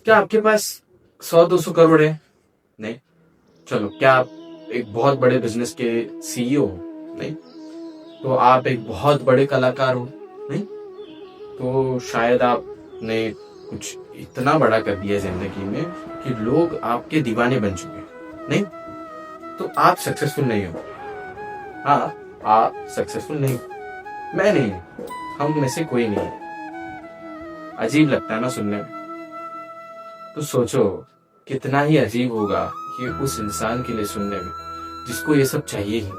क्या आपके पास 100-200 करोड़ है? नहीं। चलो, क्या आप एक बहुत बड़े बिजनेस के सीईओ हो? नहीं। तो आप एक बहुत बड़े कलाकार हो? नहीं। तो शायद आपने कुछ इतना बड़ा कर दिया जिंदगी में कि लोग आपके दीवाने बन चुके हैं। नहीं। तो आप सक्सेसफुल नहीं हो। हाँ, आप सक्सेसफुल नहीं हो, मैं नहीं हूं, हम में से कोई नहीं है। अजीब लगता है ना सुनने में? तो सोचो कितना ही अजीब होगा ये उस इंसान के लिए सुनने में जिसको ये सब चाहिए ही नहीं,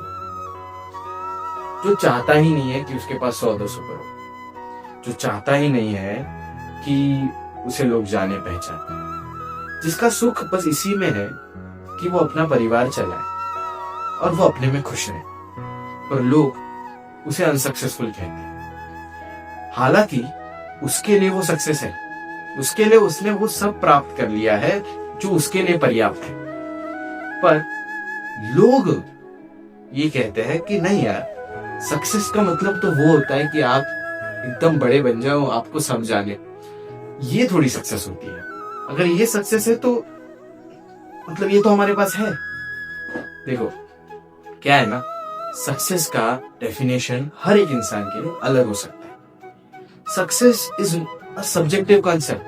जो चाहता ही नहीं है कि उसके पास 100-200 करोड़, जो चाहता ही नहीं है कि उसे लोग जाने पहचाने, जिसका सुख बस इसी में है कि वो अपना परिवार चलाए और वो अपने में खुश रहे, पर लोग उसे अनसक्सेसफुल कहते हैं। हालांकि उसके लिए वो सक्सेस है, उसके लिए उसने वो सब प्राप्त कर लिया है जो उसके लिए पर्याप्त है। पर लोग ये कहते हैं कि नहीं यार, सक्सेस का मतलब तो वो होता है कि आप एकदम बड़े बन जाओ, आपको सब जाने, ये थोड़ी सक्सेस होती है। अगर ये सक्सेस है तो मतलब ये तो हमारे पास है। देखो क्या है ना, सक्सेस का डेफिनेशन हर एक इंसान के लिए अलग हो सकता है। Success is a subjective concept,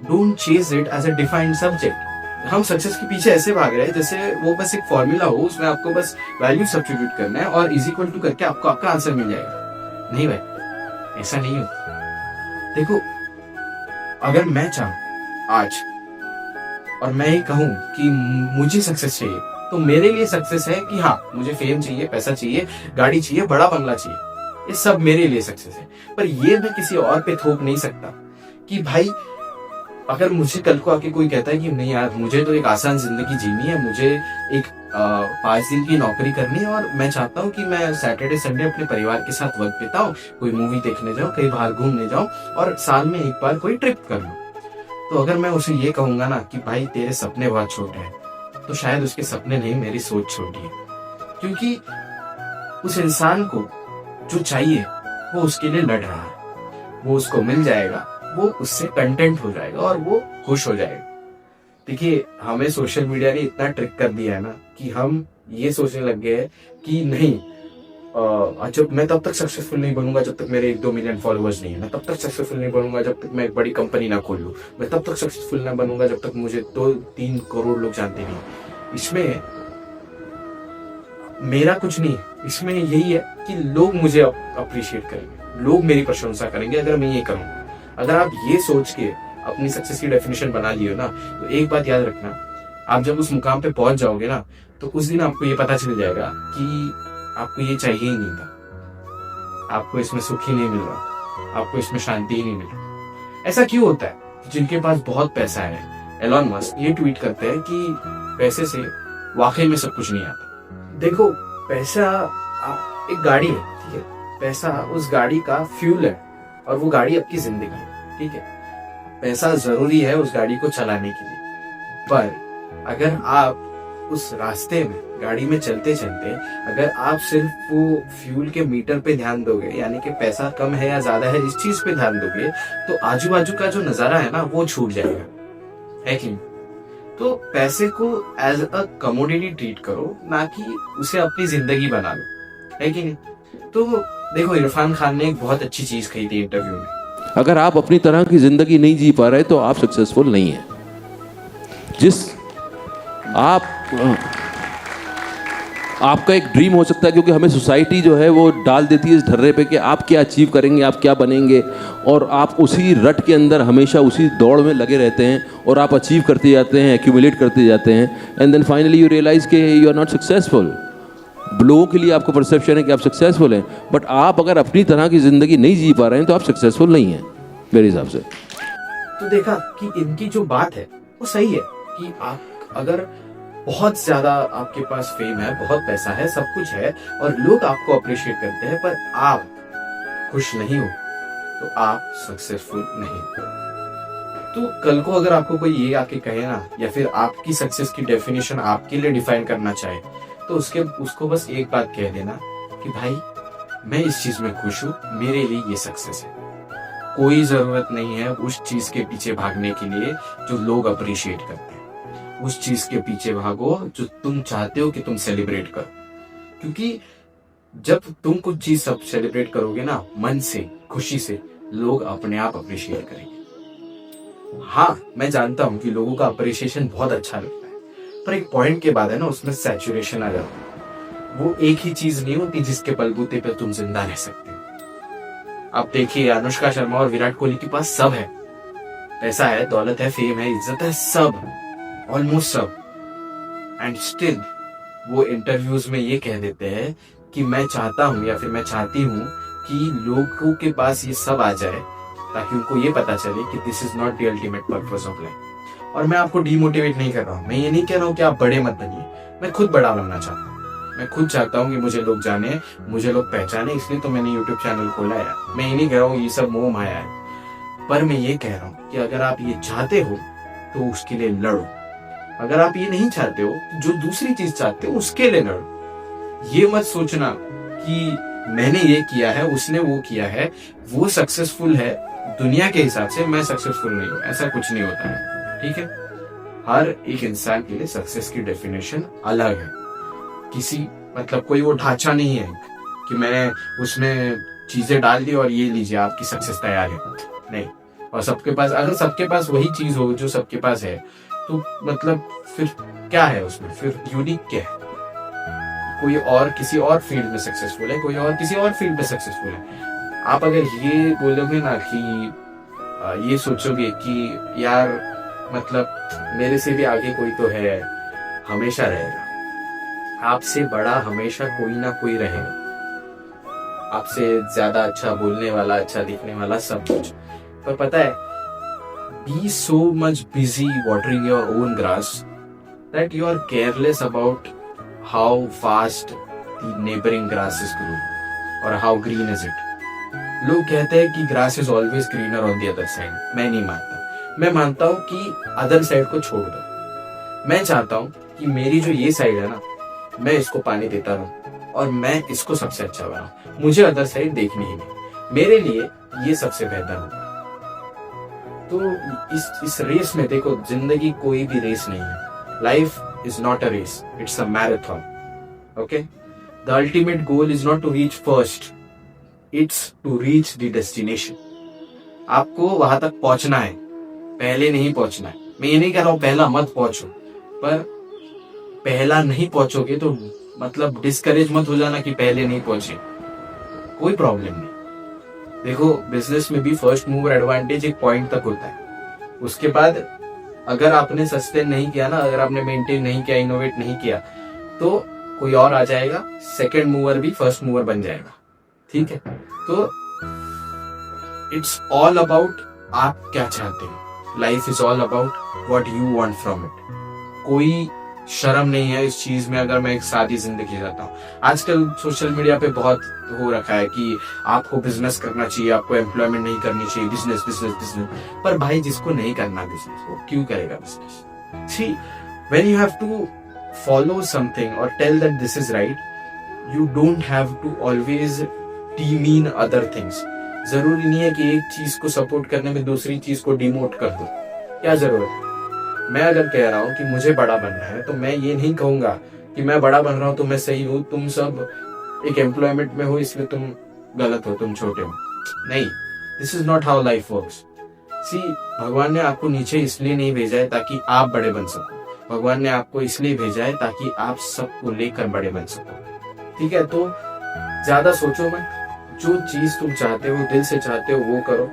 don't chase it as a defined subject. हम सक्सेस के पीछे ऐसे भाग रहे हैं जैसे वो बस एक फॉर्मूला हो, उसमें आपको बस वैल्यू सब्स्टिट्यूट करना है और इज इक्वल टू करके आपको आपका आंसर मिल जाएगा। नहीं भाई, ऐसा नहीं होता। देखो, अगर मैं चाहूं आज और मैं ये कहूं कि मुझे सक्सेस चाहिए, तो मेरे लिए सक्सेस है कि हाँ, मुझे फेम चाहिए, पैसा चाहिए, गाड़ी चाहिए, बड़ा बंगला चाहिए, ये सब मेरे लिए सक्सेस है। पर ये मैं किसी और पे थोप नहीं सकता कि भाई, अगर मुझे कल को आके कोई कहता है कि नहीं यार, मुझे तो एक आसान जिंदगी जीनी है, मुझे एक 5 दिन की नौकरी करनी है और मैं चाहता हूँ कि मैं सैटरडे संडे अपने परिवार के साथ वक्त बिताऊं, कोई मूवी देखने जाऊं, कहीं बाहर घूमने जाऊं और साल में एक बार कोई ट्रिप कर लूं, तो अगर मैं उसे ये कहूंगा ना कि भाई तेरे सपने बहुत छोटे हैं, तो शायद उसके सपने नहीं, मेरी सोच छोटी है। क्योंकि उस इंसान को जो चाहिए वो उसके लिए लड़ रहा है, वो उसको मिल जाएगा, वो उससे कंटेंट हो जाएगा और वो खुश हो जाएगा। देखिए, हमें सोशल मीडिया ने इतना ट्रिक कर दिया है ना कि हम ये सोचने लग गए हैं कि नहीं, जब मैं तब तक सक्सेसफुल नहीं बनूंगा जब तक मेरे 1-2 मिलियन फॉलोअर्स नहीं है, मैं तब तक सक्सेसफुल नहीं बनूंगा जब तक मैं एक बड़ी कंपनी ना खोल लूं, मैं तब तक सक्सेसफुल ना बनूंगा जब तक मुझे 2-3 करोड़ लोग जानते नहीं। इसमें मेरा कुछ नहीं है, इसमें यही है कि लोग मुझे अप्रिशिएट करेंगे, लोग मेरी प्रशंसा करेंगे अगर मैं ये करूंगा। अगर आप ये सोच के अपनी सक्सेस की डेफिनेशन बना लियो ना, तो एक बात याद रखना, आप जब उस मुकाम पे पहुंच जाओगे ना, तो उस दिन आपको ये पता चल जाएगा कि आपको ये चाहिए ही नहीं था, आपको इसमें सुख ही नहीं मिल रहा, आपको इसमें शांति ही नहीं मिल रही। ऐसा क्यों होता है? जिनके पास बहुत पैसा है, एलॉन मस्क ये ट्वीट करते हैं कि पैसे से वाकई में सब कुछ नहीं आता। देखो, पैसा एक गाड़ी है, ठीक है, पैसा उस गाड़ी का फ्यूल है और वो गाड़ी आपकी जिंदगी है, ठीक है। पैसा जरूरी है उस गाड़ी को चलाने के लिए, पर अगर आप उस रास्ते में गाड़ी में चलते चलते अगर आप सिर्फ वो फ्यूल के मीटर पे ध्यान दोगे, यानी कि पैसा कम है या ज्यादा है इस चीज पे ध्यान दोगे, तो आजू बाजू का जो नजारा है ना वो छूट जाएगा, है कि नहीं? तो पैसे को एज अ कमोडिटी ट्रीट करो, ना कि उसे अपनी जिंदगी बना लो, है कि नहीं? तो देखो, इरफान खान ने एक बहुत अच्छी चीज कही थी इंटरव्यू में, अगर आप अपनी तरह की जिंदगी नहीं जी पा रहे तो आप सक्सेसफुल नहीं है। जिस आपका एक ड्रीम हो सकता है, क्योंकि हमें सोसाइटी जो है वो डाल देती है इस ढर्रे पे कि आप क्या अचीव करेंगे, आप क्या बनेंगे, और आप उसी रट के अंदर हमेशा उसी दौड़ में लगे रहते हैं और आप अचीव करते जाते हैं, एक्यूमुलेट करते जाते हैं, and then finally you realise कि यू आर नॉट सक्सेसफुल। लोगों के लिए आपको परसेप्शन है कि आप सक्सेसफुल हैं, बट आप अगर अपनी तरह की ज़िंदगी नहीं जी पा रहे हैं तो आप सक्सेसफुल नहीं हैं मेरे हिसाब से। तो देखा कि इनकी जो बात है वो सही है कि आप अगर बहुत ज्यादा आपके पास फेम है, बहुत पैसा है, सब कुछ है और लोग आपको अप्रिशिएट करते हैं, पर आप खुश नहीं हो, तो आप सक्सेसफुल नहीं हो। तो कल को अगर आपको कोई ये आके कहे ना, या फिर आपकी सक्सेस की डेफिनेशन आपके लिए डिफाइन करना चाहे, तो उसको बस एक बात कह देना कि भाई, मैं इस चीज में खुश हूं, मेरे लिए ये सक्सेस है। कोई जरूरत नहीं है उस चीज के पीछे भागने के लिए जो लोग अप्रिशिएट करते हैं। उस चीज के पीछे भागो जो तुम चाहते हो कि तुम सेलिब्रेट करो, क्योंकि जब तुम कुछ चीज सब सेलिब्रेट करोगे ना मन से, खुशी से, लोग अपने आप अप्रिशिएट करेंगे। हाँ, मैं जानता हूं कि लोगों का अप्रिशिएशन बहुत अच्छा लगता है, पर एक पॉइंट के बाद है ना उसमें सैचुरेशन आ जाता है। वो एक ही चीज नहीं होती जिसके बलबूते पे तुम जिंदा रह सकते हो। अब देखिए, अनुष्का शर्मा और विराट कोहली के पास सब है, पैसा है, दौलत है, फेम है, इज्जत है, सब, ऑलमोस्ट सब, एंड स्टिल वो इंटरव्यूज में ये कह देते हैं कि मैं चाहता हूं या फिर मैं चाहती हूं कि लोगों के पास ये सब आ जाए ताकि उनको ये पता चले कि this is not the ultimate purpose of life. और मैं आपको डिमोटिवेट नहीं कर रहा हूँ, मैं ये नहीं कह रहा हूँ कि आप बड़े मत बनिए, मैं खुद बड़ा बनना चाहता हूँ। मैं खुद चाहता हूँ कि मुझे लोग जाने, मुझे लोग पहचाने, इसलिए तो मैंने यूट्यूब चैनल खोला है। मैं ये नहीं कह रहा हूँ ये सब मोह माया है, पर मैं ये कह रहा हूँ कि अगर आप ये चाहते हो तो उसके लिए लड़ो। अगर आप ये नहीं चाहते हो, जो दूसरी चीज चाहते हो उसके लिए लड़ो। ये मत सोचना कि मैंने ये किया है, उसने वो किया है, वो सक्सेसफुल है दुनिया के हिसाब से, मैं सक्सेसफुल नहीं हूं। ऐसा कुछ नहीं होता है, ठीक है। हर एक इंसान के लिए सक्सेस की डेफिनेशन अलग है। किसी मतलब कोई वो ढांचा नहीं है कि मैंने उसमें चीजें डाल दी और ये लीजिए आपकी सक्सेस तैयार है, नहीं। और सबके पास, अगर सबके पास वही चीज हो जो सबके पास है, तो मतलब फिर क्या है उसमें, फिर यूनिक क्या है? कोई और किसी और फील्ड में सक्सेसफुल है, कोई और किसी और फील्ड में सक्सेसफुल है। आप अगर ये बोलोगे ना कि ये सोचोगे कि यार मतलब मेरे से भी आगे कोई तो है, हमेशा रहेगा। आपसे बड़ा हमेशा कोई ना कोई रहेगा, आपसे ज्यादा अच्छा बोलने वाला, अच्छा दिखने वाला, सब कुछ। पर पता है, be so much busy watering your own grass that you are careless about how fast the neighboring grass is growing or how green is it. लोग कहते हैं कि grass is always greener on the other side. मैं नहीं मानता। मैं मानता हूं कि अदर साइड को छोड़ दो। मैं चाहता हूं कि मेरी जो ये साइड है ना, मैं इसको पानी देता रहूं और मैं इसको सबसे अच्छा बनाऊं। मुझे अदर साइड देखनी ही नहीं, मेरे लिए ये सबसे बेहतर होगा। तो इस रेस में देखो, जिंदगी कोई भी रेस नहीं है। Life is not a race, it's a marathon. Okay, the ultimate goal is not to reach first, it's to reach the destination. आपको वहां तक पहुंचना है, पहले नहीं पहुंचना है। मैं ये नहीं कह रहा हूं पहला मत पहुंचो, पर पहला नहीं पहुंचोगे तो मतलब डिस्करेज मत हो जाना कि पहले नहीं पहुंचे, कोई प्रॉब्लम नहीं। देखो, बिजनेस में भी फर्स्ट मूवर एडवांटेज एक पॉइंट तक होता है। उसके बाद अगर आपने सस्टेन नहीं किया ना, अगर आपने मेंटेन नहीं किया, इनोवेट नहीं किया, तो कोई और आ जाएगा, सेकंड मूवर भी फर्स्ट मूवर बन जाएगा। ठीक है, तो इट्स ऑल अबाउट आप क्या चाहते हो। Life is all about what you want from it. कोई शर्म नहीं है इस चीज में अगर मैं एक सादी जिंदगी जीता हूँ। आजकल सोशल मीडिया पे बहुत हो रखा है कि आपको बिजनेस करना चाहिए, आपको एम्प्लॉयमेंट नहीं करनी चाहिए, बिजनेस बिजनेस बिजनेस। पर भाई, जिसको नहीं करना बिजनेस, वो क्यों करेगा business? See, when you have to follow something और tell that this is right, you don't have to always demean other things. जरूरी नहीं है कि एक चीज को सपोर्ट करने में दूसरी चीज को डिमोट कर दो। क्या जरूरत है? मैं अगर कह रहा हूं कि मुझे बड़ा बनना है, तो मैं ये नहीं कहूंगा कि मैं बड़ा बन रहा हूं तो मैं सही हूं, तुम सब एक एम्प्लॉयमेंट में हो इसलिए तुम गलत हो, तुम छोटे हो। नहीं, this is not how life works. See, भगवान ने आपको नीचे इसलिए नहीं भेजा है ताकि आप बड़े बन सको। भगवान ने आपको इसलिए भेजा है ताकि आप सबको लेकर बड़े बन सको। ठीक है, तो ज्यादा सोचो मत। जो चीज तुम चाहते हो, दिल से चाहते हो, वो करो।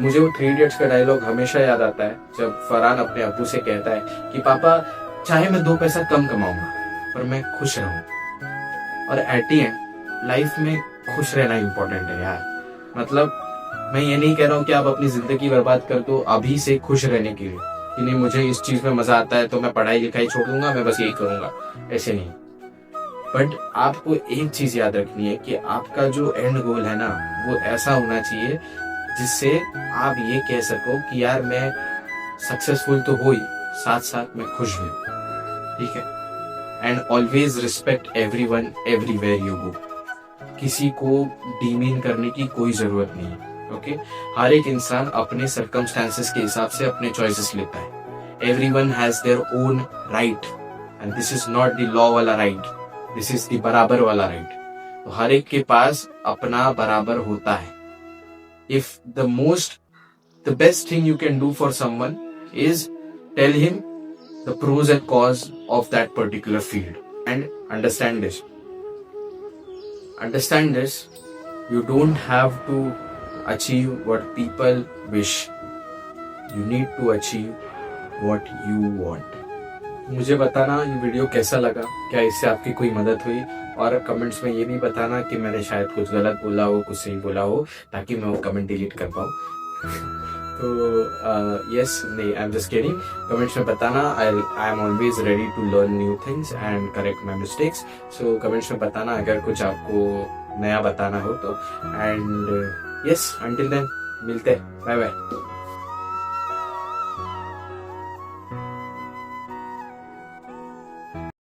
मुझे वो 3 इडियट्स का डायलॉग हमेशा याद आता है, जब फरहान अपने अब्बू से कहता है कि पापा, चाहे मैं 2 पैसा कम कमाऊंगा पर मैं खुश रहूं। और एट द एंड लाइफ में खुश रहना इंपॉर्टेंट है यार। मतलब मैं ये नहीं कह रहा हूँ कि आप अपनी जिंदगी बर्बाद कर दो अभी से खुश रहने के लिए, कि नहीं मुझे इस चीज में मजा आता है तो मैं पढ़ाई लिखाई छोड़ दूंगा, मैं बस यही करूंगा, ऐसे नहीं। बट आपको एक चीज याद रखनी है कि आपका जो एंड गोल है ना, वो ऐसा होना चाहिए जिससे आप ये कह सको कि यार मैं सक्सेसफुल तो हो ही, साथ साथ मैं खुश भी हूं। ठीक है, and always respect everyone everywhere you go. किसी को डीमीन करने की कोई जरूरत नहीं है। ओके हर एक इंसान अपने सर्कमस्टेंसेस के हिसाब से अपने चॉइसेस लेता है। Everyone has their own right and this is not the law वाला राइट, दिस इज द बराबर वाला राइट। तो हर एक के पास अपना बराबर होता है। If the best thing you can do for someone is tell him the pros and cons of that particular field and understand this. You don't have to achieve what people wish. You need to achieve what you want. मुझे बताना ये video कैसा लगा, क्या इससे आपकी कोई मदद हुई, और कमेंट्स में ये भी बताना कि मैंने शायद कुछ गलत बोला हो, कुछ सही बोला हो, ताकि मैं वो कमेंट डिलीट कर पाऊँ। तो यस नहीं, I am just kidding. Comments में बताना, I am always ready to learn new things and correct my mistakes. So comments में बताना अगर कुछ आपको नया बताना हो तो। एंड यस, अंटिल देन मिलते हैं, बाय बाय।